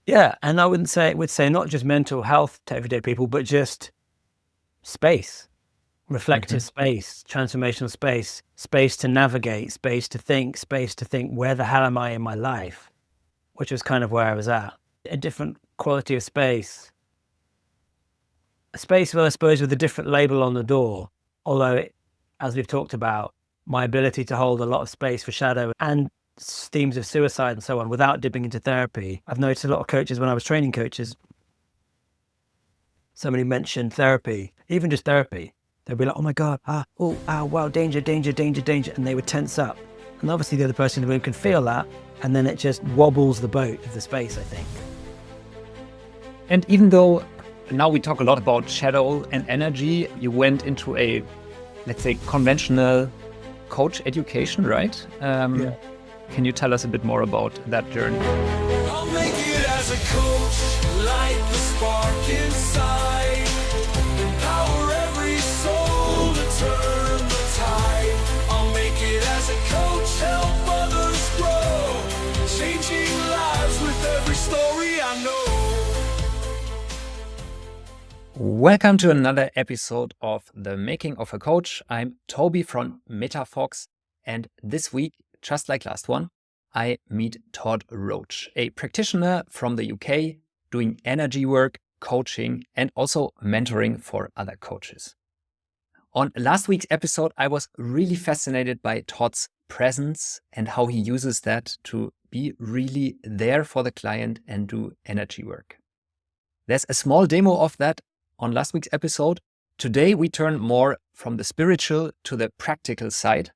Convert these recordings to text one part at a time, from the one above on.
Yeah, and I would say not just mental health to everyday people, but just space, reflective space, transformational space, space to navigate, space to think, where the hell am I in my life? Which was kind of where I was at. A different quality of space. A space, well, I suppose, with a different label on the door. Although, as we've talked about, my ability to hold a lot of space for shadow and themes of suicide and so on without dipping into therapy. I've noticed a lot of coaches when I was training coaches, somebody mentioned therapy, even just therapy. They'd be like, oh my God, wow, danger, danger, danger, danger. And they would tense up. And obviously the other person in the room can feel that. And then it just wobbles the boat of the space, I think. And even though now we talk a lot about shadow and energy, you went into a, let's say, conventional coach education, right? Yeah. Can you tell us a bit more about that journey? I'll make it as a coach, light the spark inside, empower every soul to turn the tide. I'll make it as a coach, help others grow, changing lives with every story I know. Welcome to another episode of The Making of a Coach. I'm Toby from MetaFox, and this week, just like last one, I meet Todd Roache, a practitioner from the UK doing energy work, coaching, and also mentoring for other coaches. On last week's episode, I was really fascinated by Todd's presence and how he uses that to be really there for the client and do energy work. There's a small demo of that on last week's episode. Today, we turn more from the spiritual to the practical side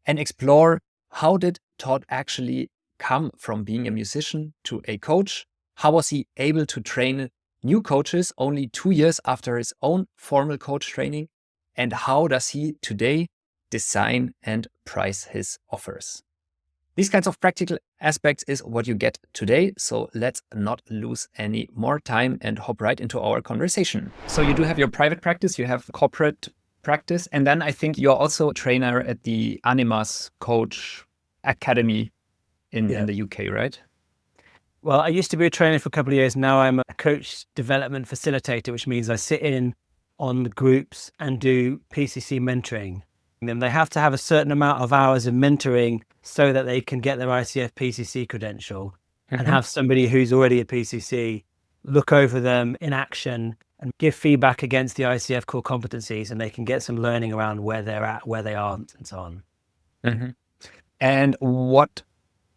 and explore how did Todd actually come from being a musician to a coach? How was he able to train new coaches only 2 years after his own formal coach training? And how does he today design and price his offers? These kinds of practical aspects is what you get today. So let's not lose any more time and hop right into our conversation. So you do have your private practice, you have corporate practice, and then I think you're also a trainer at the Animas Coach Academy in the UK, right? Well, I used to be a trainer for a couple of years. Now I'm a Coach Development Facilitator, which means I sit in on the groups and do PCC mentoring. And then they have to have a certain amount of hours of mentoring so that they can get their ICF PCC credential and have somebody who's already a PCC look over them in action and give feedback against the ICF core competencies, and they can get some learning around where they're at, where they aren't, and so on. And what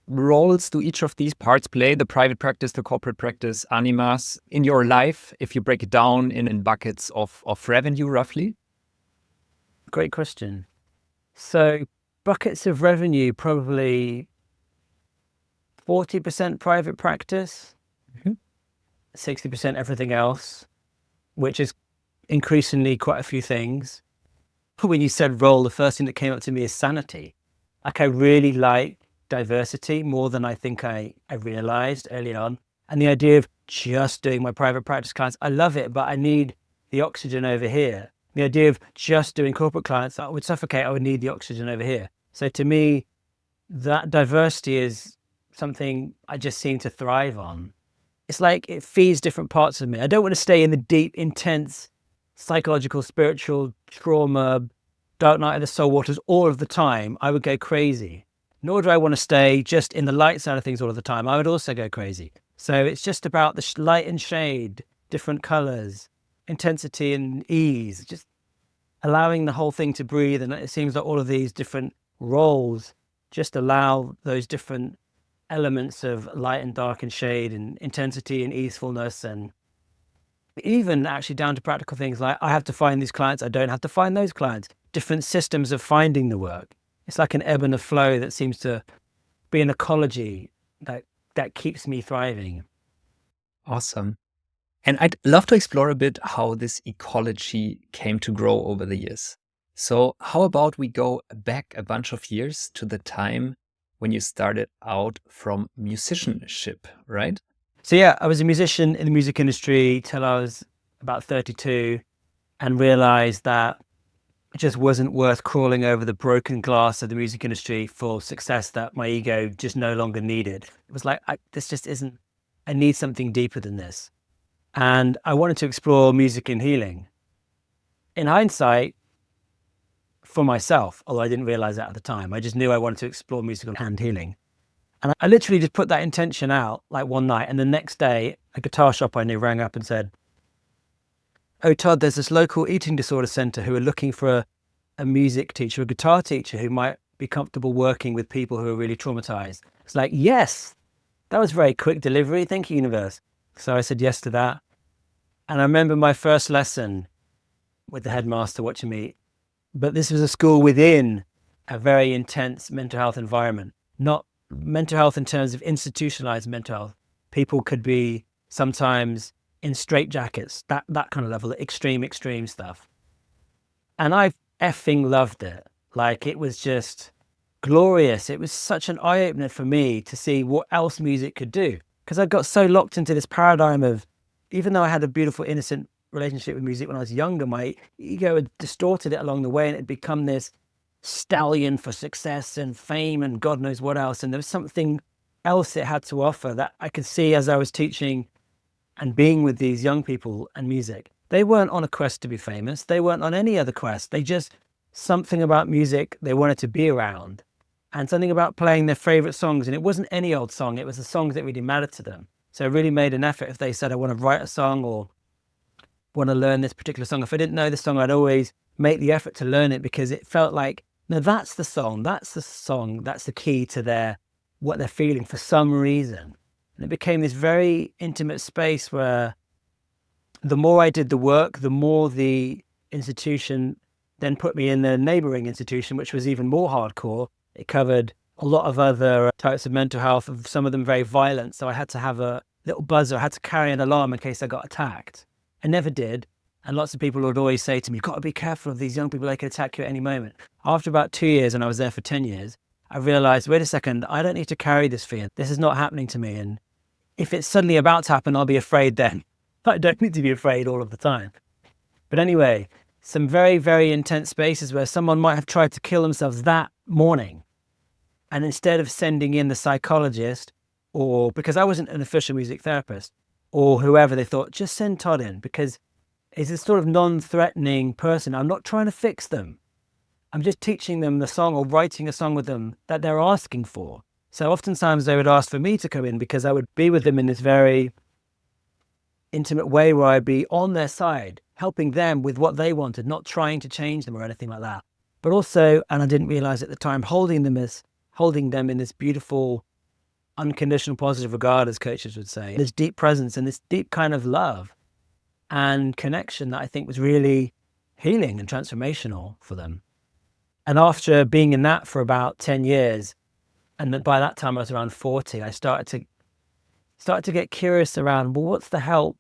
roles do each of these parts play, the private practice, the corporate practice, Animas, in your life, if you break it down in buckets of revenue, roughly? Great question. So buckets of revenue, probably 40% private practice, 60% everything else, which is increasingly quite a few things. When you said role, the first thing that came up to me is sanity. Like, I really like diversity more than I think I realized early on. And the idea of just doing my private practice clients, I love it, but I need the oxygen over here. The idea of just doing corporate clients, I would suffocate. I would need the oxygen over here. So to me, that diversity is something I just seem to thrive on. It's like it feeds different parts of me. I don't want to stay in the deep, intense, psychological, spiritual trauma, dark night of the soul waters all of the time. I would go crazy. Nor do I want to stay just in the light side of things all of the time. I would also go crazy. So it's just about the light and shade, different colors, intensity and ease, just allowing the whole thing to breathe. And it seems like all of these different roles just allow those different elements of light and dark and shade and intensity and easefulness, and even actually down to practical things like I have to find these clients, I don't have to find those clients, different systems of finding the work. It's like an ebb and a flow that seems to be an ecology that keeps me thriving. Awesome. And I'd love to explore a bit how this ecology came to grow over the years. So how about we go back a bunch of years to the time when you started out from musicianship, right? So yeah, I was a musician in the music industry till I was about 32 and realized that it just wasn't worth crawling over the broken glass of the music industry for success that my ego just no longer needed. It was like, this just isn't I need something deeper than this. And I wanted to explore music and healing. In hindsight, for myself, although I didn't realize that at the time, I just knew I wanted to explore music and healing. And I literally just put that intention out like one night. And the next day, a guitar shop I knew rang up and said, "Oh, Todd, there's this local eating disorder center who are looking for a music teacher, a guitar teacher who might be comfortable working with people who are really traumatized." It's like, yes, that was very quick delivery. Thank you, universe. So I said yes to that. And I remember my first lesson with the headmaster watching me, but this was a school within a very intense mental health environment, not mental health in terms of institutionalized mental health. People could be sometimes in straitjackets, that kind of level, extreme stuff. And I effing loved it. Like, it was just glorious. It was such an eye-opener for me to see what else music could do. Because I got so locked into this paradigm of, even though I had a beautiful, innocent relationship with music when I was younger, my ego had distorted it along the way, and it had become this stallion for success and fame and God knows what else. And there was something else it had to offer that I could see as I was teaching and being with these young people and music. They weren't on a quest to be famous. They weren't on any other quest. They just, something about music they wanted to be around, and something about playing their favorite songs. And it wasn't any old song. It was the songs that really mattered to them. So I really made an effort. If they said, I want to write a song or want to learn this particular song, if I didn't know the song, I'd always make the effort to learn it, because it felt like, no, that's the song, that's the key to what they're feeling for some reason. And it became this very intimate space where the more I did the work, the more the institution then put me in the neighboring institution, which was even more hardcore. It covered a lot of other types of mental health, some of them very violent. So I had to have a little buzzer. I had to carry an alarm in case I got attacked. I never did. And lots of people would always say to me, you've got to be careful of these young people. They can attack you at any moment. After about 2 years, and I was there for 10 years, I realized, wait a second, I don't need to carry this fear. This is not happening to me. And if it's suddenly about to happen, I'll be afraid then. I don't need to be afraid all of the time. But anyway, some very, very intense spaces where someone might have tried to kill themselves that morning. And instead of sending in the psychologist, or because I wasn't an official music therapist, or whoever, they thought, just send Todd in, because he's a sort of non-threatening person. I'm not trying to fix them. I'm just teaching them the song or writing a song with them that they're asking for. So oftentimes they would ask for me to come in, because I would be with them in this very intimate way where I'd be on their side, helping them with what they wanted, not trying to change them or anything like that. But also, and I didn't realize at the time, holding them in this beautiful, unconditional positive regard, as coaches would say, this deep presence and this deep kind of love and connection that I think was really healing and transformational for them. And after being in that for about 10 years, and by that time I was around 40, I started to get curious around, well, what's the help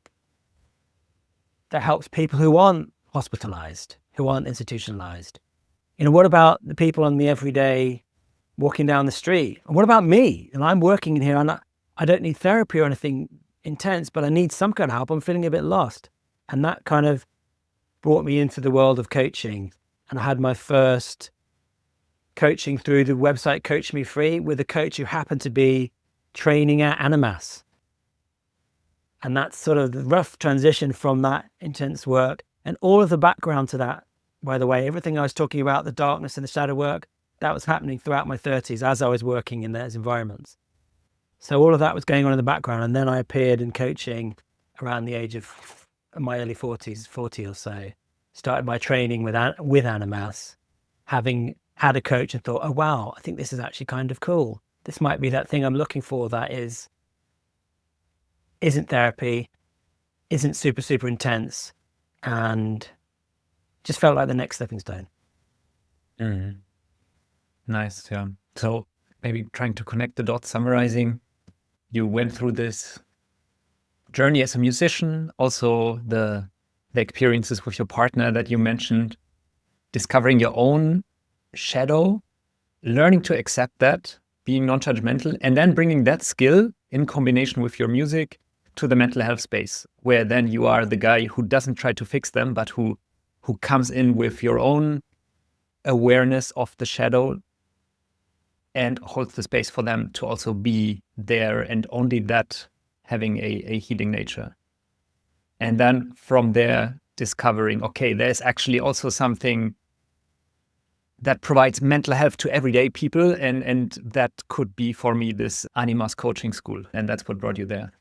that helps people who aren't hospitalized, who aren't institutionalized? You know, what about the people on the everyday walking down the street? And what about me? And I'm working in here, and I don't need therapy or anything intense, but I need some kind of help. I'm feeling a bit lost. And that kind of brought me into the world of coaching. And I had my first coaching through the website Coach Me Free with a coach who happened to be training at Animas. And that's sort of the rough transition from that intense work. And all of the background to that, by the way, everything I was talking about, the darkness and the shadow work, that was happening throughout my 30s as I was working in those environments. So all of that was going on in the background. And then I appeared in coaching around the age of my early 40s, 40 or so. Started my training with Animas, having had a coach, and thought, oh, wow, I think this is actually kind of cool. This might be that thing I'm looking for that isn't therapy, isn't super, super intense, and just felt like the next stepping stone. Mm. Nice, yeah. So maybe trying to connect the dots, summarizing, you went through this journey as a musician, also the experiences with your partner that you mentioned, discovering your own shadow, learning to accept that, being non-judgmental, and then bringing that skill in combination with your music to the mental health space, where then you are the guy who doesn't try to fix them, but who comes in with your own awareness of the shadow and holds the space for them to also be there, and only that having a healing nature. And then from there, discovering, okay, there's actually also something that provides mental health to everyday people. And that could be for me this Animas coaching school. And that's what brought you there.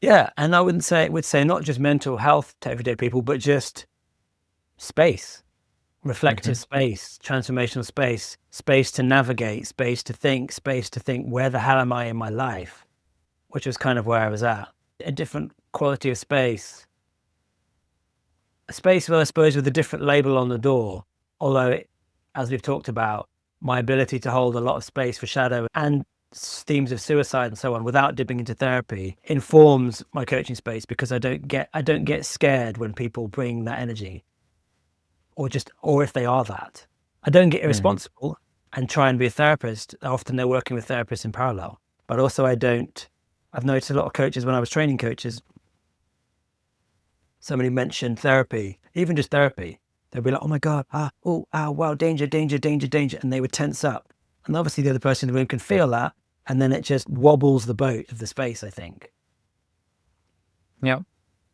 Yeah. And I would say not just mental health to everyday people, but just space, reflective space, transformational space, space to navigate, space to think, where the hell am I in my life? Which was kind of where I was at. A different quality of space. A space, well, I suppose, with a different label on the door. Although, as we've talked about, my ability to hold a lot of space for shadow and themes of suicide and so on without dipping into therapy informs my coaching space, because I don't get scared when people bring that energy, or if they are that. I don't get irresponsible and try and be a therapist. Often they're working with therapists in parallel, but also I've noticed a lot of coaches when I was training coaches, somebody mentioned therapy, even just therapy. They'd be like, oh my God, wow, danger, danger, danger, danger. And they would tense up. And obviously the other person in the room can feel that. And then it just wobbles the boat of the space, I think. Yeah.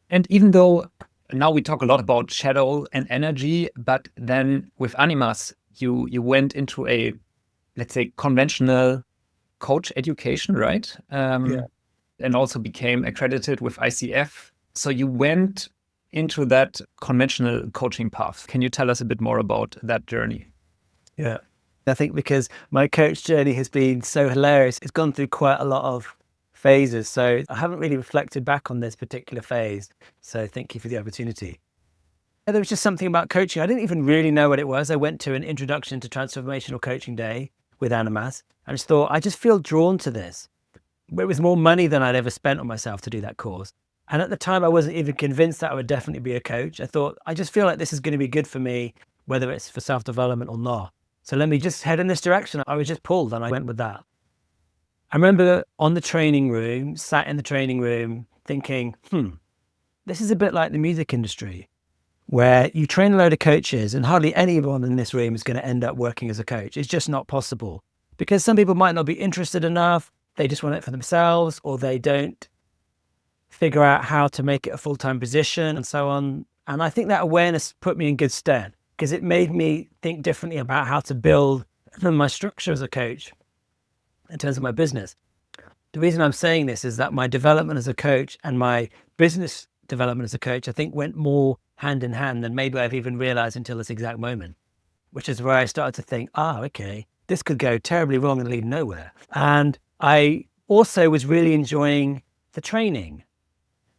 And even though now we talk a lot about shadow and energy, but then with Animas, you went into a, let's say, conventional coach education, right? And also became accredited with ICF. So you went into that conventional coaching path. Can you tell us a bit more about that journey? Yeah. I think because my coach journey has been so hilarious, it's gone through quite a lot of phases. So I haven't really reflected back on this particular phase. So thank you for the opportunity. There was just something about coaching. I didn't even really know what it was. I went to an introduction to Transformational Coaching Day with Animas. I just thought, I just feel drawn to this. It was more money than I'd ever spent on myself to do that course. And at the time, I wasn't even convinced that I would definitely be a coach. I thought, I just feel like this is going to be good for me, whether it's for self-development or not. So let me just head in this direction. I was just pulled and I went with that. I remember sat in the training room thinking, this is a bit like the music industry, where you train a load of coaches and hardly anyone in this room is going to end up working as a coach. It's just not possible, because some people might not be interested enough. They just want it for themselves, or they don't figure out how to make it a full-time position and so on. And I think that awareness put me in good stead, because it made me think differently about how to build my structure as a coach in terms of my business. The reason I'm saying this is that my development as a coach and my business development as a coach, I think, went more hand in hand than maybe I've even realized until this exact moment, which is where I started to think, okay, this could go terribly wrong and lead nowhere. And I also was really enjoying the training.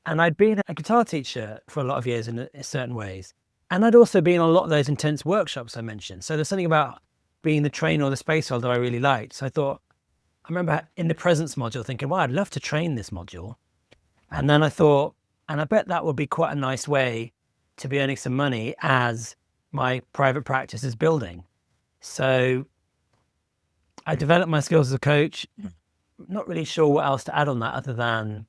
And I'd been a guitar teacher for a lot of years in certain ways. And I'd also been on a lot of those intense workshops I mentioned. So there's something about being the trainer or the space holder I really liked. So I remember in the presence module thinking, well, I'd love to train this module. And then I thought, and I bet that would be quite a nice way to be earning some money as my private practice is building. So I developed my skills as a coach. Not really sure what else to add on that, other than,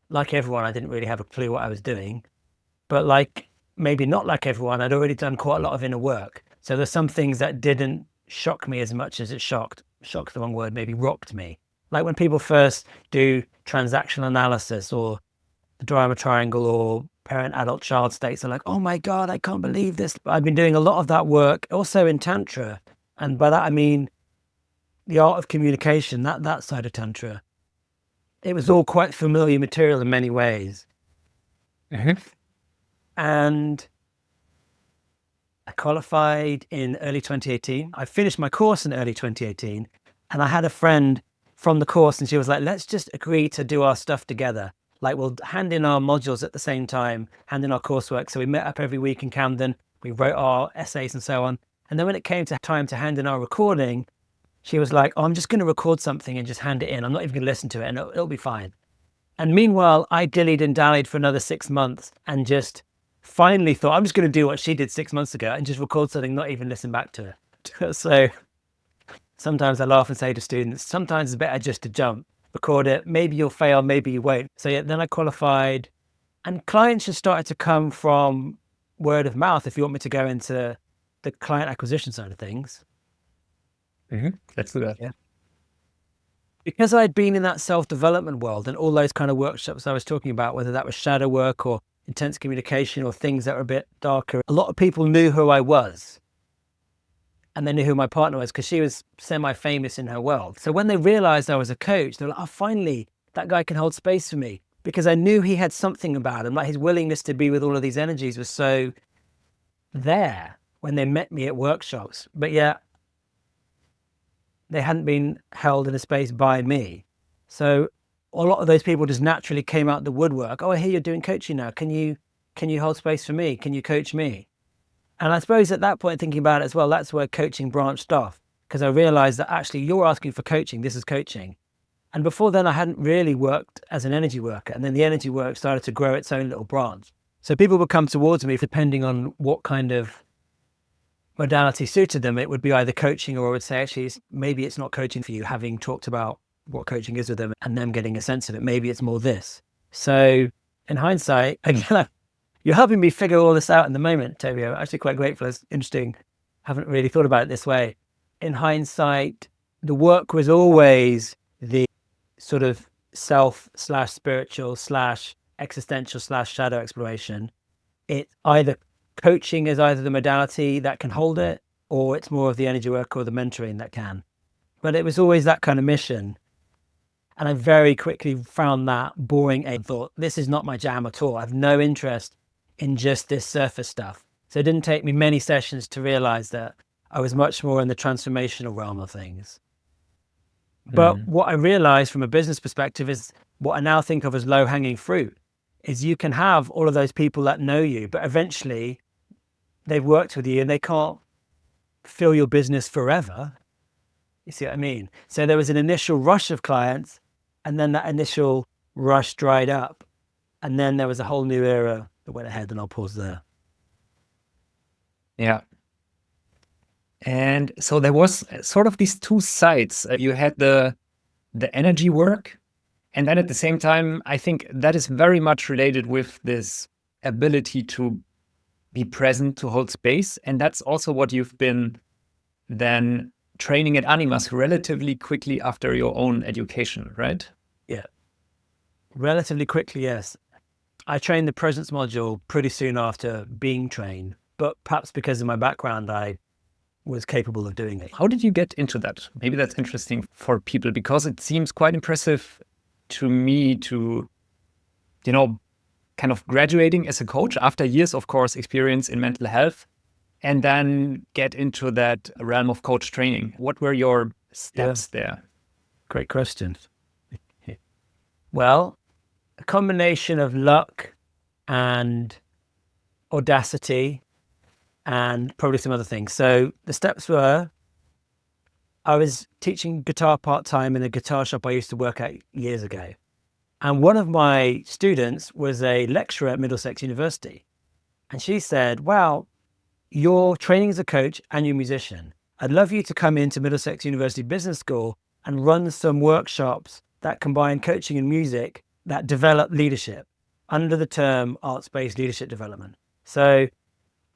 like everyone, I didn't really have a clue what I was doing. But maybe not like everyone, I'd already done quite a lot of inner work. So there's some things that didn't shock me as much as it shock's the wrong word, maybe rocked me. Like when people first do transactional analysis or the drama triangle or parent-adult-child states, they're like, oh my God, I can't believe this. I've been doing a lot of that work also in Tantra. And by that, I mean the art of communication, that side of Tantra. It was all quite familiar material in many ways. And I qualified in early 2018. I finished my course in early 2018. And I had a friend from the course, and she was like, let's just agree to do our stuff together. Like, we'll hand in our modules at the same time, hand in our coursework. So we met up every week in Camden. We wrote our essays and so on. And then when it came to time to hand in our recording, she was like, I'm just going to record something and just hand it in. I'm not even going to listen to it, and it'll be fine. And meanwhile, I dillied and dallied for another 6 months and just finally thought, I'm just going to do what she did 6 months ago and just record something, not even listen back to it. So sometimes I laugh and say to students, sometimes it's better just to jump, record it. Maybe you'll fail, maybe you won't. So yeah, then I qualified, and clients just started to come from word of mouth, if you want me to go into the client acquisition side of things. Let's do that. because I'd been in that self-development world and all those kind of workshops I was talking about, whether that was shadow work or intense communication or things that were a bit darker, a lot of people knew who I was. And they knew who my partner was because she was semi-famous in her world. So when they realized I was a coach, they were like, oh, finally, that guy can hold space for me. Because I knew he had something about him, like his willingness to be with all of these energies was so there when they met me at workshops. But yet, they hadn't been held in a space by me. So a lot of those people just naturally came out the woodwork. Oh, I hear you're doing coaching now. Can you hold space for me? Can you coach me? And I suppose at that point, thinking about it as well, that's where coaching branched off, because I realized that actually you're asking for coaching. This is coaching. And before then, I hadn't really worked as an energy worker. And then the energy work started to grow its own little branch. So people would come towards me depending on what kind of modality suited them. It would be either coaching, or I would say, actually, maybe it's not coaching for you, having talked about what coaching is with them and them getting a sense of it. Maybe it's more this. So in hindsight, again, you're helping me figure all this out in the moment, Toby. I'm actually quite grateful. It's interesting. Haven't really thought about it this way. In hindsight, the work was always the sort of self/spiritual/ existential/ shadow exploration. It either coaching is either the modality that can hold it, or it's more of the energy work or the mentoring that can. But it was always that kind of mission. And I very quickly found that boring and thought, this is not my jam at all. I have no interest in just this surface stuff. So it didn't take me many sessions to realize that I was much more in the transformational realm of things. But what I realized from a business perspective is what I now think of as low-hanging fruit is you can have all of those people that know you, but eventually they've worked with you and they can't fill your business forever. You see what I mean? So there was an initial rush of clients, and then that initial rush dried up. And then there was a whole new era that went ahead, and I'll pause there. Yeah. And so there was sort of these two sides. You had the energy work, and then at the same time, I think that is very much related with this ability to be present, to hold space. And that's also what you've been then training at Animas relatively quickly after your own education, right? Yeah. Relatively quickly, yes. I trained the presence module pretty soon after being trained, but perhaps because of my background, I was capable of doing it. How did you get into that? Maybe that's interesting for people, because it seems quite impressive to me to, kind of graduating as a coach after years, of course, experience in mental health, and then get into that realm of coach training. What were your steps there? Great question. Well, a combination of luck and audacity and probably some other things. So the steps were, I was teaching guitar part-time in a guitar shop I used to work at years ago. And one of my students was a lecturer at Middlesex University. And she said, wow, you're training as a coach and you're a musician. I'd love you to come into Middlesex University Business School and run some workshops that combine coaching and music that develop leadership under the term arts-based leadership development. So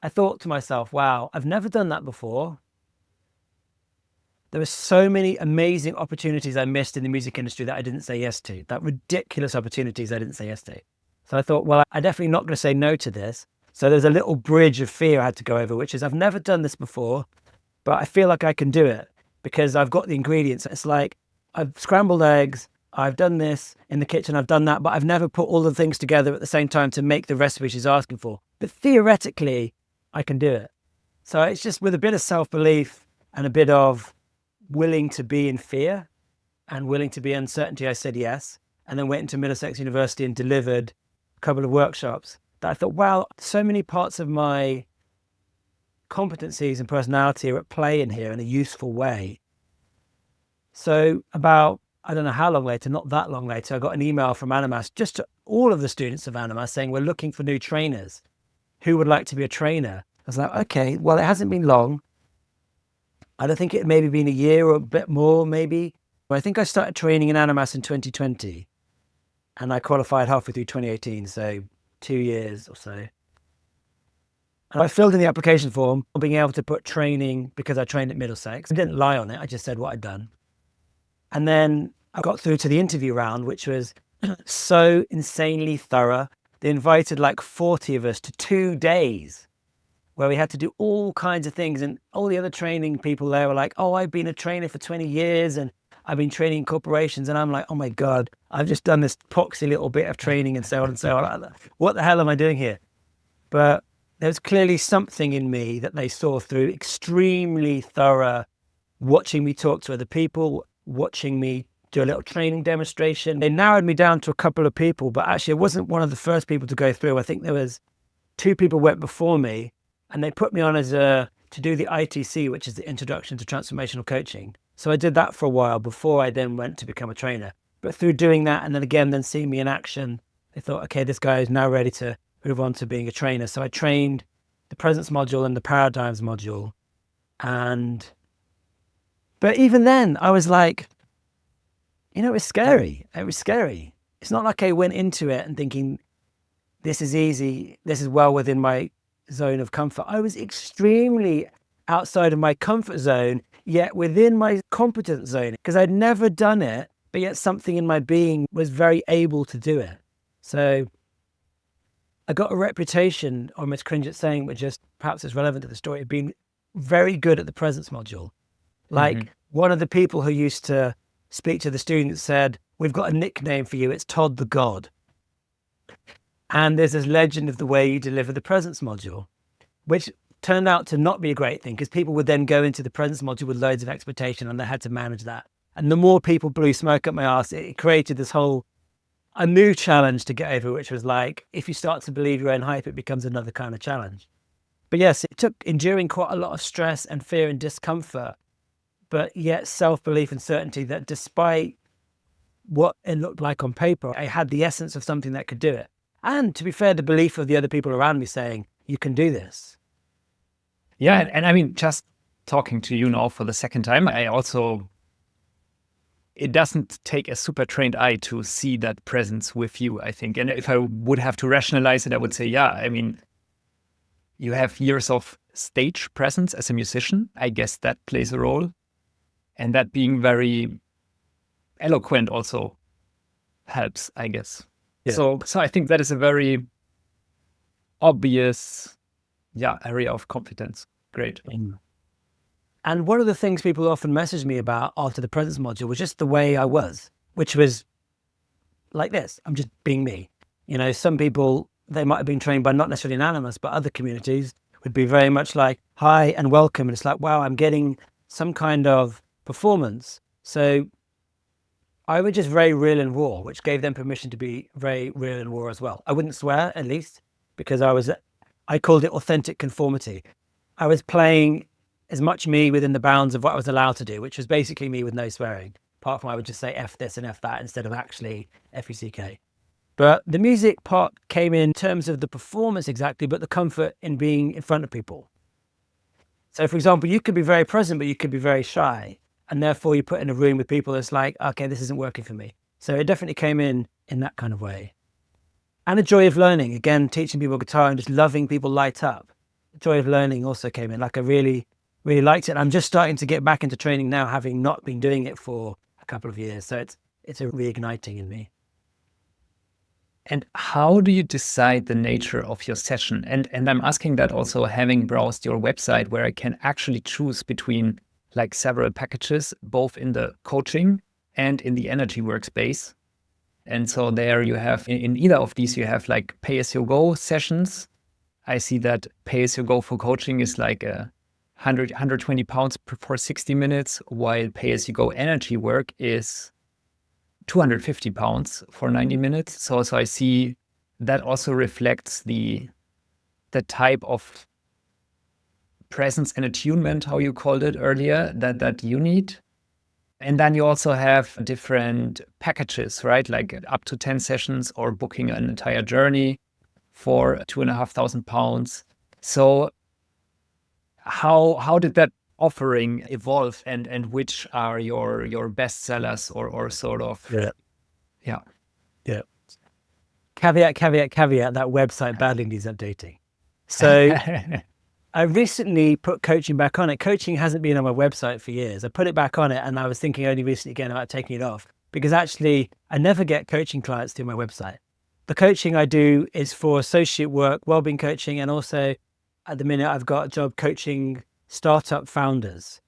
I thought to myself, wow, I've never done that before. There were so many amazing opportunities I missed in the music industry that I didn't say yes to, that ridiculous opportunities I didn't say yes to. So I thought, well, I'm definitely not going to say no to this. So there's a little bridge of fear I had to go over, which is I've never done this before, but I feel like I can do it because I've got the ingredients. It's like I've scrambled eggs, I've done this in the kitchen, I've done that, but I've never put all the things together at the same time to make the recipe she's asking for. But theoretically, I can do it. So it's just with a bit of self-belief and a bit of willing to be in fear and willing to be uncertainty, I said yes. And then went into Middlesex University and delivered a couple of workshops that I thought, wow, so many parts of my competencies and personality are at play in here in a useful way. So about, I don't know how long later, not that long later, I got an email from Animas, just to all of the students of Animas, saying, we're looking for new trainers. Who would like to be a trainer? I was like, okay, well, it hasn't been long. I don't think it maybe been a year or a bit more, maybe. But I think I started training in Animas in 2020 and I qualified halfway through 2018. So 2 years or so. And I filled in the application form, being able to put training because I trained at Middlesex. I didn't lie on it. I just said what I'd done. And then I got through to the interview round, which was so insanely thorough. They invited like 40 of us to 2 days where we had to do all kinds of things. And all the other training people there were like, oh, I've been a trainer for 20 years and I've been training corporations. And I'm like, oh my God, I've just done this poxy little bit of training and so on and so on. What the hell am I doing here? But there's clearly something in me that they saw through extremely thorough, watching me talk to other people, watching me do a little training demonstration. They narrowed me down to a couple of people, but actually I wasn't one of the first people to go through. I think there was 2 people went before me, and they put me on to do the ITC, which is the Introduction to Transformational Coaching. So I did that for a while before I then went to become a trainer. But through doing that, and then seeing me in action, they thought, okay, this guy is now ready to move on to being a trainer. So I trained the presence module and the paradigms module. But even then I was like, it was scary. It was scary. It's not like I went into it and thinking, this is easy. This is well within my zone of comfort. I was extremely outside of my comfort zone, yet within my competence zone, because I'd never done it, but yet something in my being was very able to do it. So I got a reputation, almost cringe at saying, but just perhaps it's relevant to the story, of being very good at the presence module. Like one of the people who used to speak to the students said, we've got a nickname for you. It's Todd the God. And there's this legend of the way you deliver the presence module, which turned out to not be a great thing because people would then go into the presence module with loads of expectation and they had to manage that. And the more people blew smoke up my ass, it created a new challenge to get over, which was like, if you start to believe your own hype, it becomes another kind of challenge. But yes, it took enduring quite a lot of stress and fear and discomfort, but yet self-belief and certainty that despite what it looked like on paper, I had the essence of something that could do it. And to be fair, the belief of the other people around me saying, you can do this. Yeah. And I mean, just talking to you now for the second time, it doesn't take a super trained eye to see that presence with you, I think. And if I would have to rationalize it, I would say, yeah, I mean, you have years of stage presence as a musician. I guess that plays a role. And that being very eloquent also helps, I guess. Yeah. So I think that is a very obvious, area of competence. Great. And one of the things people often message me about after the presence module was just the way I was, which was like this. I'm just being me. Some people, they might have been trained by not necessarily an Animas, but other communities would be very much like, hi and welcome. And it's like, wow, I'm getting some kind of performance. So I was just very real and raw, which gave them permission to be very real and raw as well. I wouldn't swear, at least, because I called it authentic conformity. I was playing as much me within the bounds of what I was allowed to do, which was basically me with no swearing. Apart from I would just say F this and F that instead of actually F-U-C-K. But the music part came in terms of the performance exactly, but the comfort in being in front of people. So for example, you could be very present, but you could be very shy. And therefore you put in a room with people that's like, okay, this isn't working for me. So it definitely came in that kind of way. And a joy of learning, again, teaching people guitar and just loving people light up. The joy of learning also came in. Like I really, really liked it. I'm just starting to get back into training now, having not been doing it for a couple of years. So it's a reigniting in me. And how do you decide the nature of your session? And I'm asking that also having browsed your website where I can actually choose between like several packages, both in the coaching and in the energy workspace. And so there you have, in either of these, you have like pay-as-you-go sessions. I see that pay-as-you-go for coaching is like 120 pounds for 60 minutes, while pay-as-you-go energy work is 250 pounds for 90 minutes. So I see that also reflects the type of presence and attunement, how you called it earlier, that you need. And then you also have different packages, right? Like up to 10 sessions or booking an entire journey for 2,500 pounds. So how did that offering evolve and which are your best sellers or sort of? Yeah. Caveat, that website badly needs updating. So I recently put coaching back on it. Coaching hasn't been on my website for years. I put it back on it and I was thinking only recently again about taking it off. because actually I never get coaching clients through my website. The coaching I do is for associate work, wellbeing coaching, and also at the minute I've got a job coaching startup founders.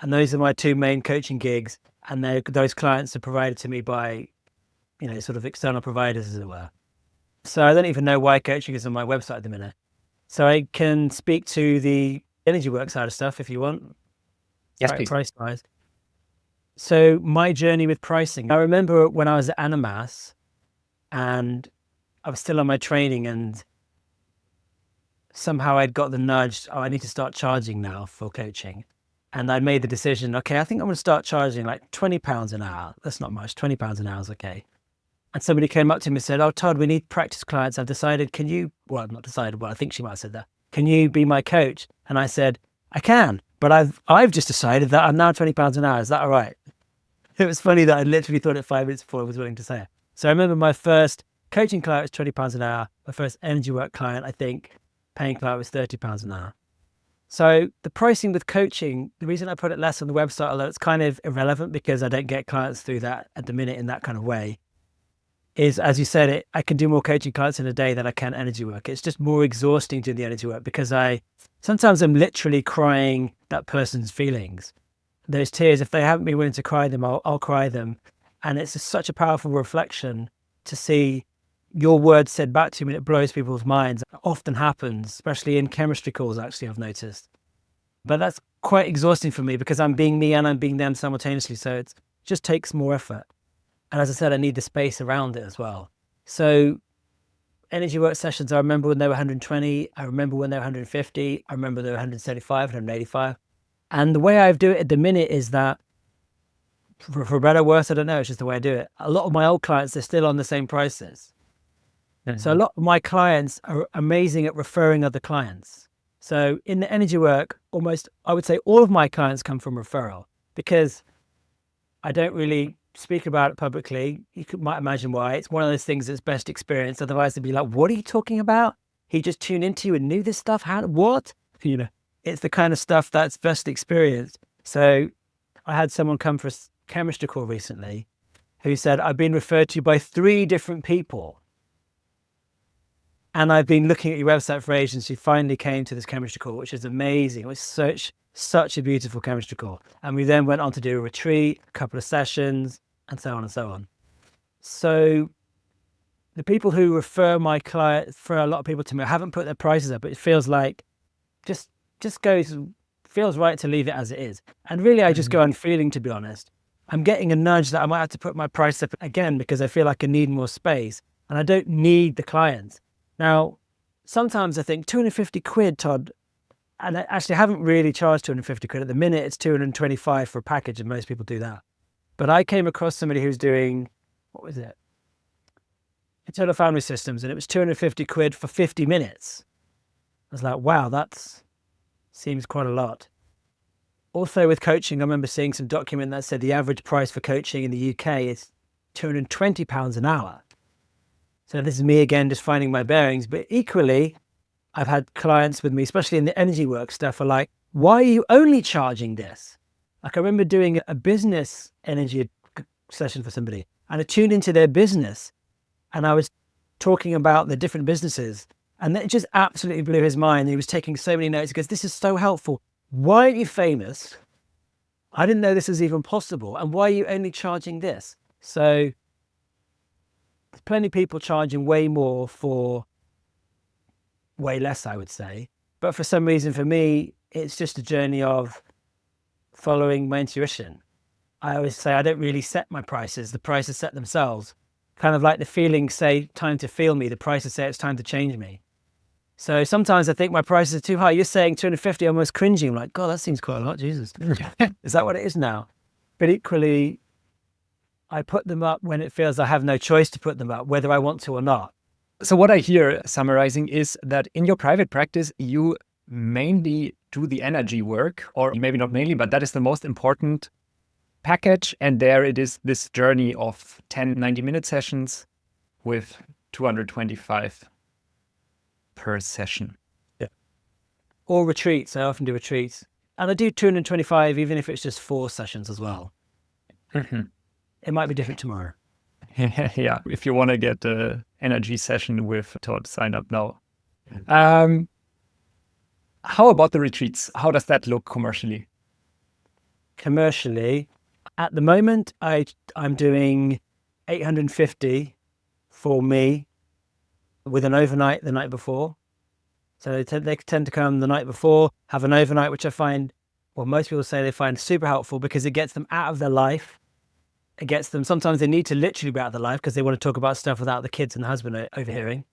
And those are my two main coaching gigs. And those clients are provided to me by, sort of external providers, as it were. So I don't even know why coaching is on my website at the minute. So I can speak to the energy work side of stuff if you want. Yes, please. Price-wise. So my journey with pricing. I remember when I was at Animas and I was still on my training, and somehow I'd got the nudge, I need to start charging now for coaching. And I made the decision, okay, I think I'm going to start charging like £20 an hour. That's not much. £20 an hour is okay. And somebody came up to me and said, oh, Todd, we need practice clients. I've decided, can you, well, not decided, well, I think she might have said that. Can you be my coach? And I said, I can, but I've just decided that I'm now £20 an hour. Is that all right? It was funny that I literally thought it 5 minutes before I was willing to say it. So I remember my first coaching client was £20 an hour. My first energy work client, I think, paying client was £30 an hour. So the pricing with coaching, the reason I put it less on the website, although it's kind of irrelevant because I don't get clients through that at the minute in that kind of way, is, as you said, I can do more coaching clients in a day than I can energy work. It's just more exhausting doing the energy work because sometimes I'm literally crying that person's feelings. Those tears, if they haven't been willing to cry them, I'll cry them. And it's just such a powerful reflection to see your words said back to me, and it blows people's minds. It often happens, especially in chemistry calls, actually, I've noticed. But that's quite exhausting for me because I'm being me and I'm being them simultaneously. So it just takes more effort. And as I said, I need the space around it as well. So energy work sessions, I remember when they were 120. I remember when they were 150. I remember they were 175, 185. And the way I do it at the minute is that, for better or worse, I don't know, it's just the way I do it. A lot of my old clients, they're still on the same prices. Mm-hmm. So a lot of my clients are amazing at referring other clients. So in the energy work, almost, I would say all of my clients come from referral because I don't really speak about it publicly. You might imagine why. It's one of those things that's best experienced. Otherwise, they'd be like, what are you talking about? He just tuned into you and knew this stuff? What? It's the kind of stuff that's best experienced. So I had someone come for a chemistry call recently who said, I've been referred to by 3 different people. And I've been looking at your website for ages, and she finally came to this chemistry call, which is amazing. It was such a beautiful chemistry call. And we then went on to do a retreat, a couple of sessions, and so on and so on. So the people who refer my client, for a lot of people to me, I haven't put their prices up, but it feels like feels right to leave it as it is. And really, I just go on feeling, to be honest. I'm getting a nudge that I might have to put my price up again because I feel like I need more space and I don't need the clients. Now, sometimes I think 250 quid, Todd, and I actually haven't really charged 250 quid. At the minute, it's 225 for a package, and most people do that. But I came across somebody who's doing, what was it? Internal family systems, and it was 250 quid for 50 minutes. I was like, wow, that seems quite a lot. Also with coaching, I remember seeing some document that said the average price for coaching in the UK is £220 an hour. So this is me again, just finding my bearings. But equally, I've had clients with me, especially in the energy work stuff, are like, why are you only charging this? Like I remember doing a business energy session for somebody, and I tuned into their business and I was talking about the different businesses, and it just absolutely blew his mind. He was taking so many notes. He goes, this is so helpful. Why aren't you famous? I didn't know this was even possible. And why are you only charging this? So there's plenty of people charging way more for way less, I would say. But for some reason, for me, it's just a journey of following my intuition. I always say I don't really set my prices. The prices set themselves. Kind of like the feelings say, time to feel me. The prices say it's time to change me. So sometimes I think my prices are too high. You're saying 250, I'm almost cringing. I'm like, God, that seems quite a lot. Jesus. Is that what it is now? But equally, I put them up when it feels I have no choice to put them up, whether I want to or not. So what I hear summarizing is that in your private practice, you mainly do the energy work, or maybe not mainly, but that is the most important package. And there it is, this journey of 10, 90-minute sessions with 225 per session. Yeah. Or retreats. I often do retreats. And I do 225, even if it's just 4 sessions as well. Mm-hmm. It might be different tomorrow. Yeah, if you want to get the energy session with Todd, sign up now. How about the retreats? How does that look commercially? Commercially, at the moment, I'm doing 850 for me with an overnight the night before. So they tend to come the night before, have an overnight, which I find, well, most people say they find super helpful because it gets them out of their life. It gets them, sometimes they need to literally be out of their life because they want to talk about stuff without the kids and the husband overhearing.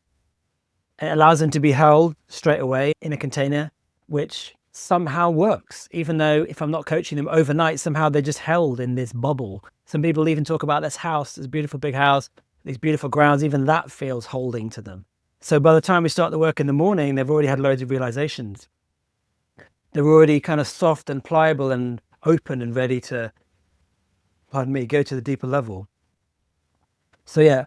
It allows them to be held straight away in a container, which somehow works, even though if I'm not coaching them overnight, somehow they're just held in this bubble. Some people even talk about this house, this beautiful big house, these beautiful grounds, even that feels holding to them. So by the time we start the work in the morning, they've already had loads of realizations. They're already kind of soft and pliable and open and ready to, pardon me, go to the deeper level. So yeah,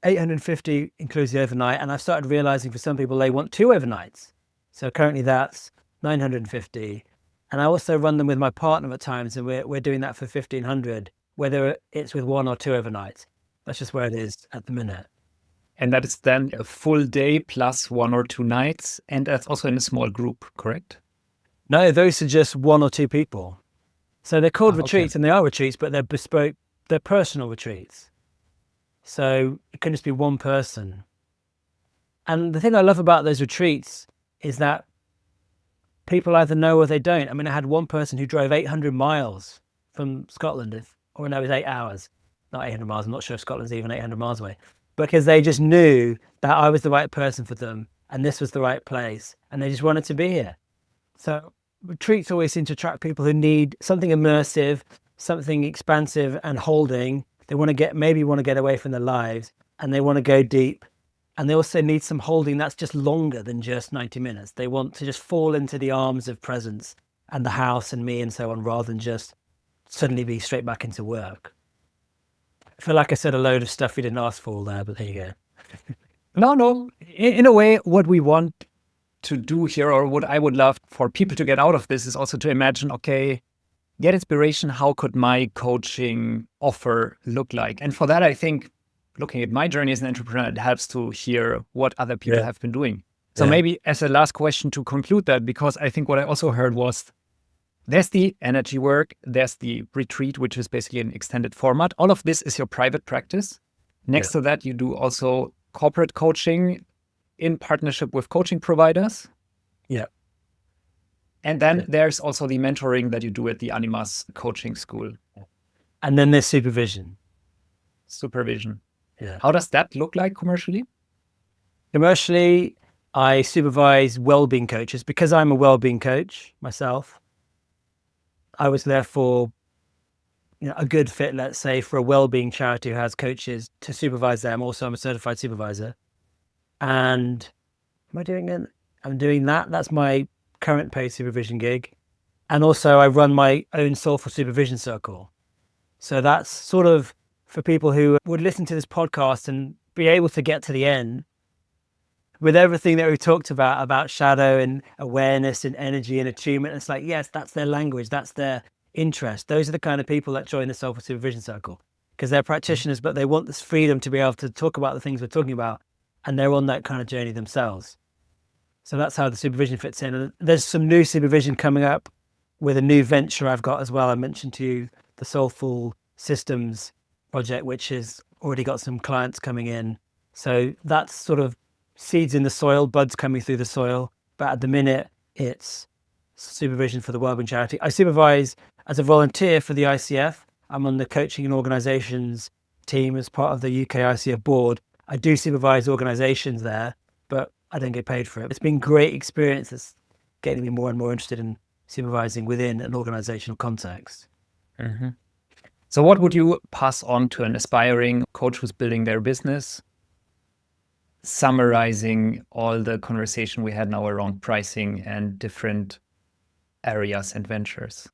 850 includes the overnight. And I've started realizing for some people, they want 2 overnights. So currently that's 950. And I also run them with my partner at times, and we're doing that for 1,500, whether it's with 1 or 2 overnights. That's just where it is at the minute. And that is then a full day plus 1 or 2 nights. And that's also in a small group, correct? No, those are just 1 or 2 people. So they're called retreats, okay. and they are retreats, but they're bespoke, they're personal retreats. So it can just be 1 person. And the thing I love about those retreats is that people either know or they don't. I mean, I had one person who drove 800 miles from Scotland, or no, it was 8 hours, not 800 miles. I'm not sure if Scotland's even 800 miles away, because they just knew that I was the right person for them and this was the right place, and they just wanted to be here. So retreats always seem to attract people who need something immersive, something expansive and holding. They want to get away from their lives, and they want to go deep. And they also need some holding that's just longer than just 90 minutes. They want to just fall into the arms of presence and the house and me and so on, rather than just suddenly be straight back into work. I feel like I said a load of stuff we didn't ask for there, but there you go. No. In a way, what we want to do here, or what I would love for people to get out of this, is also to imagine, okay, get inspiration. How could my coaching offer look like? And for that, I think looking at my journey as an entrepreneur, it helps to hear what other people have been doing. So maybe as a last question to conclude that, because I think what I also heard was there's the energy work, there's the retreat, which is basically an extended format. All of this is your private practice. Next to that, you do also corporate coaching in partnership with coaching providers. Yeah. And then there's also the mentoring that you do at the Animas Coaching School. And then there's supervision. Yeah. How does that look like commercially? Commercially, I supervise well-being coaches because I'm a well-being coach myself. I was therefore, a good fit, let's say, for a well-being charity who has coaches to supervise them. Also, I'm a certified supervisor. And am I doing it? I'm doing that. That's my current paid supervision gig. And also I run my own soulful supervision circle. So that's sort of for people who would listen to this podcast and be able to get to the end with everything that we talked about shadow and awareness and energy and attunement. It's like, yes, that's their language. That's their interest. Those are the kind of people that join the soulful supervision circle, because they're practitioners, but they want this freedom to be able to talk about the things we're talking about. And they're on that kind of journey themselves. So that's how the supervision fits in. And there's some new supervision coming up with a new venture I've got as well. I mentioned to you the Soulful Systems project, which has already got some clients coming in. So that's sort of seeds in the soil, buds coming through the soil. But at the minute, it's supervision for the Wellbeing Charity. I supervise as a volunteer for the ICF. I'm on the coaching and organizations team as part of the UK ICF board. I do supervise organizations there, but I don't get paid for it. It's been great experience. It's getting me more and more interested in supervising within an organizational context. Mm-hmm. So what would you pass on to an aspiring coach who's building their business, summarizing all the conversation we had now around pricing and different areas and ventures?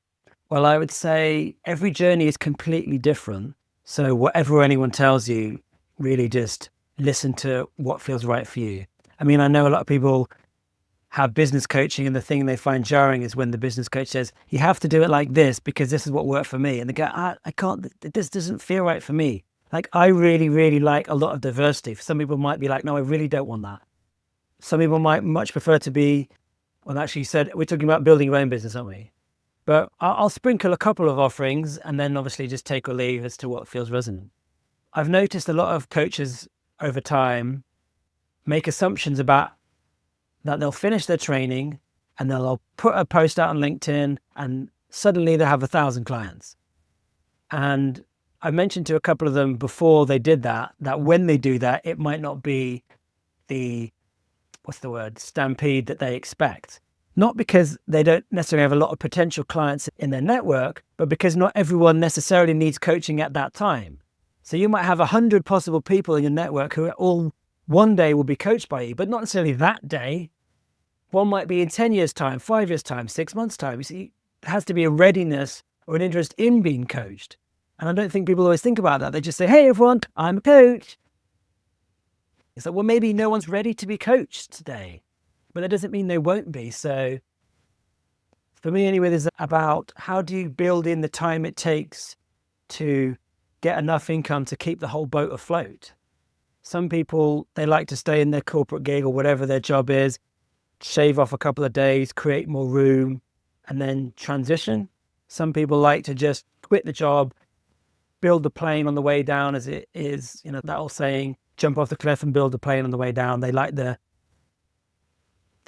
Well, I would say every journey is completely different. So whatever anyone tells you, really just listen to what feels right for you. I mean, I know a lot of people have business coaching, and the thing they find jarring is when the business coach says, you have to do it like this because this is what worked for me. And they go, I can't, this doesn't feel right for me. Like, I really, really like a lot of diversity. Some people might be like, no, I really don't want that. Some people might much prefer to be, well, actually you said, we're talking about building your own business, aren't we? But I'll sprinkle a couple of offerings and then obviously just take or leave as to what feels resonant. I've noticed a lot of coaches over time make assumptions about that they'll finish their training and they'll put a post out on LinkedIn and suddenly they have 1,000 clients. And I mentioned to a couple of them before they did that when they do that, it might not be the, stampede that they expect. Not because they don't necessarily have a lot of potential clients in their network, but because not everyone necessarily needs coaching at that time. So you might have 100 possible people in your network who all one day will be coached by you, but not necessarily that day. One might be in 10 years' time, 5 years' time, 6 months' time. You see, there has to be a readiness or an interest in being coached. And I don't think people always think about that. They just say, hey, everyone, I'm a coach. It's like, well, maybe no one's ready to be coached today, but that doesn't mean they won't be. So for me anyway, there's about how do you build in the time it takes to get enough income to keep the whole boat afloat. Some people, they like to stay in their corporate gig or whatever their job is, shave off a couple of days, create more room, and then transition. Some people like to just quit the job, build the plane on the way down, as it is, that old saying, jump off the cliff and build the plane on the way down. They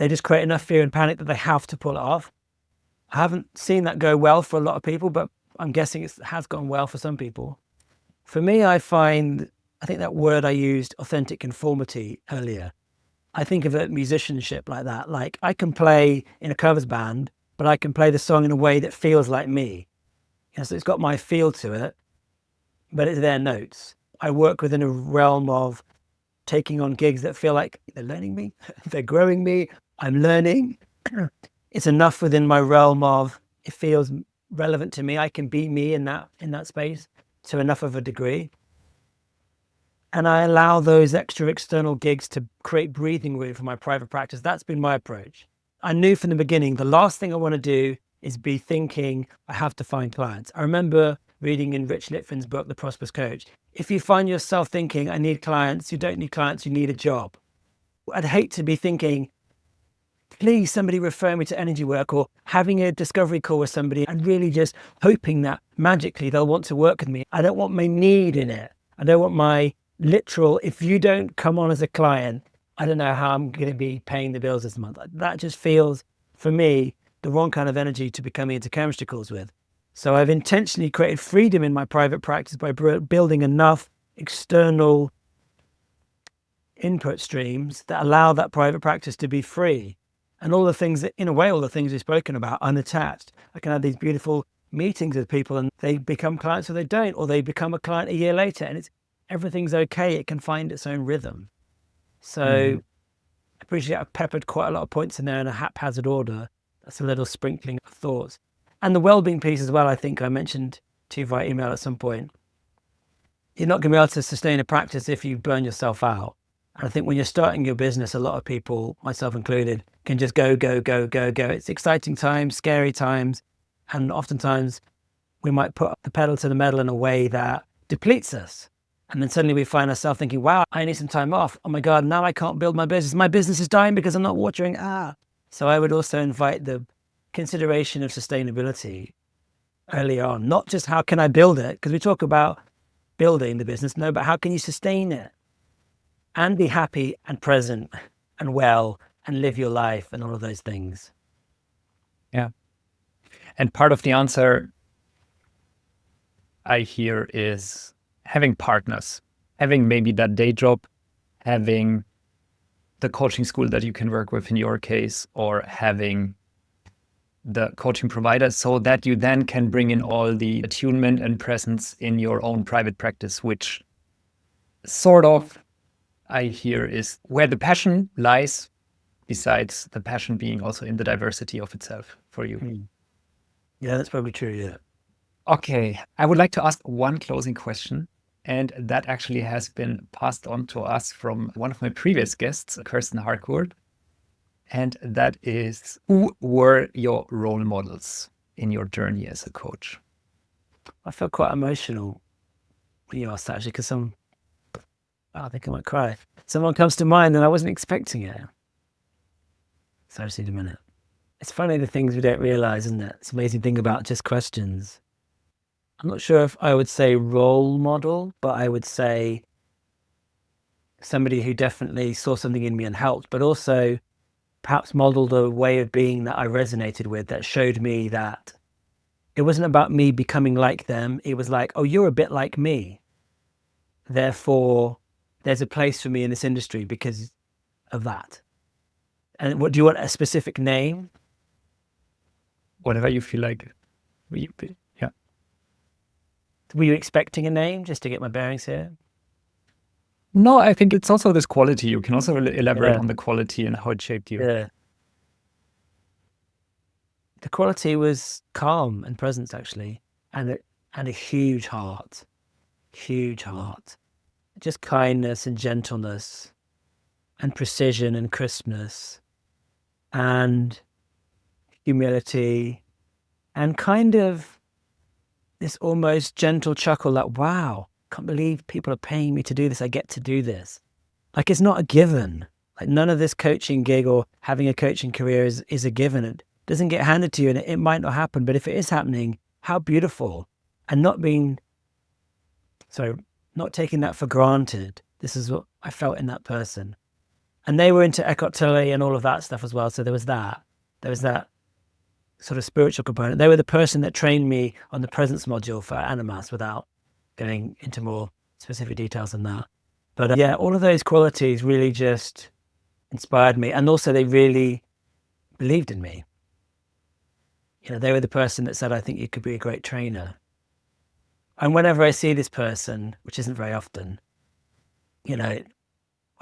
just create enough fear and panic that they have to pull it off. I haven't seen that go well for a lot of people, but I'm guessing it has gone well for some people. For me, I think that word I used, authentic conformity, earlier, I think of it musicianship like that. Like, I can play in a covers band, but I can play the song in a way that feels like me. So it's got my feel to it, but it's their notes. I work within a realm of taking on gigs that feel like they're learning me, they're growing me, I'm learning. It's enough within my realm of it feels relevant to me. I can be me in that space to enough of a degree. And I allow those extra external gigs to create breathing room for my private practice. That's been my approach. I knew from the beginning, the last thing I want to do is be thinking I have to find clients. I remember reading in Rich Litvin's book, The Prosperous Coach, if you find yourself thinking, I need clients, you don't need clients, you need a job. I'd hate to be thinking, please somebody refer me to energy work, or having a discovery call with somebody and really just hoping that magically they'll want to work with me. I don't want my need in it. I don't want my literal, if you don't come on as a client, I don't know how I'm going to be paying the bills this month. That just feels, for me, the wrong kind of energy to be coming into chemistry calls with. So I've intentionally created freedom in my private practice by building enough external input streams that allow that private practice to be free. And all the things that, in a way, all the things we've spoken about, unattached. I can have these beautiful meetings with people and they become clients or they don't, or they become a client a year later, and everything's okay. It can find its own rhythm. So I appreciate I've peppered quite a lot of points in there in a haphazard order. That's a little sprinkling of thoughts. And the well-being piece as well, I think I mentioned to you via email at some point. You're not going to be able to sustain a practice if you burn yourself out. And I think when you're starting your business, a lot of people, myself included, can just go, go, go, go, go. It's exciting times, scary times. And oftentimes we might put the pedal to the metal in a way that depletes us. And then suddenly we find ourselves thinking, wow, I need some time off. Oh my God, now I can't build my business. My business is dying because I'm not watering. So I would also invite the consideration of sustainability early on, not just how can I build it, because we talk about building the business, no, but how can you sustain it and be happy and present and well and live your life and all of those things. Yeah. And part of the answer I hear is having partners, having maybe that day job, having the coaching school that you can work with in your case, or having the coaching provider, so that you then can bring in all the attunement and presence in your own private practice, which sort of, I hear, is where the passion lies, besides the passion being also in the diversity of itself for you. Yeah, that's probably true, yeah. Okay, I would like to ask one closing question, and that actually has been passed on to us from one of my previous guests, Kirsten Harcourt. And that is, who were your role models in your journey as a coach? I felt quite emotional when you asked that, actually, because I think I might cry. Someone comes to mind and I wasn't expecting it. So I just need a minute. It's funny the things we don't realize, isn't it? It's an amazing thing about just questions. I'm not sure if I would say role model, but I would say somebody who definitely saw something in me and helped, but also perhaps modeled a way of being that I resonated with, that showed me that it wasn't about me becoming like them. It was like, oh, you're a bit like me. Therefore, there's a place for me in this industry because of that. And what do you want, a specific name? Whatever you feel like. Yeah. Were you expecting a name, just to get my bearings here? No, I think it's also this quality. You can also elaborate on the quality and how it shaped you. Yeah. The quality was calm and presence, actually, and a huge heart. Just kindness and gentleness and precision and crispness and humility and kind of this almost gentle chuckle like, wow, can't believe people are paying me to do this. I get to do this. Like, it's not a given. Like, none of this coaching gig or having a coaching career is a given. It doesn't get handed to you, and it might not happen. But if it is happening, how beautiful. And not taking that for granted. This is what I felt in that person. And they were into Eckhart Tolle and all of that stuff as well. So there was that sort of spiritual component. They were the person that trained me on the presence module for Animas, without going into more specific details than that. But yeah, all of those qualities really just inspired me. And also they really believed in me. They were the person that said, I think you could be a great trainer. And whenever I see this person, which isn't very often, I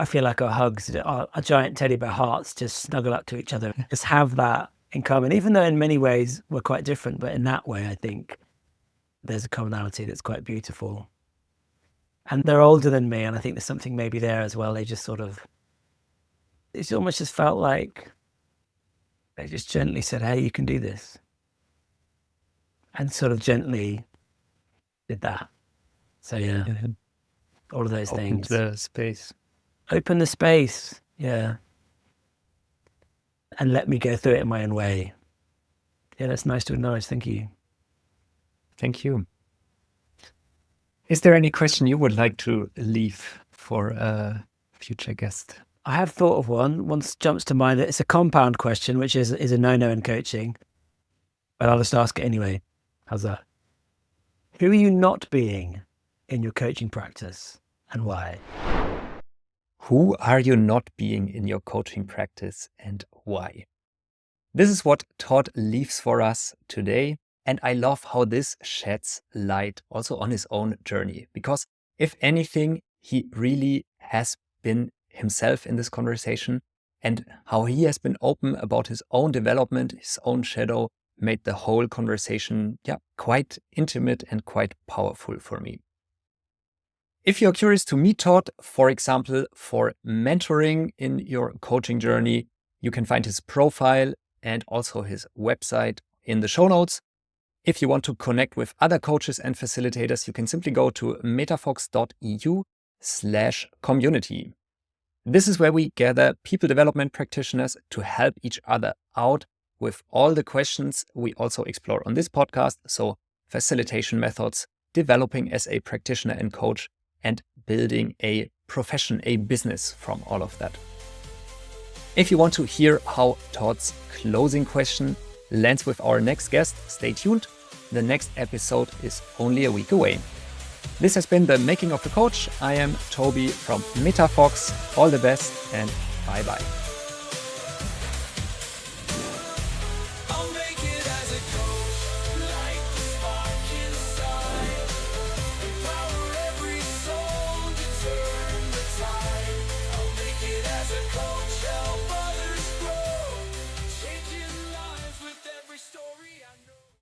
feel like our hugs, our giant teddy bear hearts just snuggle up to each other, just have that in common, even though in many ways we're quite different. But in that way, I think there's a commonality that's quite beautiful. And they're older than me, and I think there's something maybe there as well. They just it almost just felt like they just gently said, hey, you can do this. And sort of gently did that. So yeah, all of those things. The space. Open the space, yeah. And let me go through it in my own way. Yeah, that's nice to acknowledge. Thank you. Thank you. Is there any question you would like to leave for a future guest? I have thought of one. One jumps to mind. It's a compound question, which is a no-no in coaching. But I'll just ask it anyway. How's that? Who are you not being in your coaching practice, and why? Who are you not being in your coaching practice, and why? This is what Todd leaves for us today. And I love how this sheds light also on his own journey. Because if anything, he really has been himself in this conversation, and how he has been open about his own development, his own shadow, made the whole conversation quite intimate and quite powerful for me. If you're curious to meet Todd, for example, for mentoring in your coaching journey, you can find his profile and also his website in the show notes. If you want to connect with other coaches and facilitators, you can simply go to metafox.eu/community. This is where we gather people development practitioners to help each other out with all the questions we also explore on this podcast. So facilitation methods, developing as a practitioner and coach, and building a profession, a business from all of that. If you want to hear how Todd's closing question lands with our next guest, stay tuned. The next episode is only a week away. This has been The Making of a Coach. I am Toby from Metafox. All the best and bye-bye.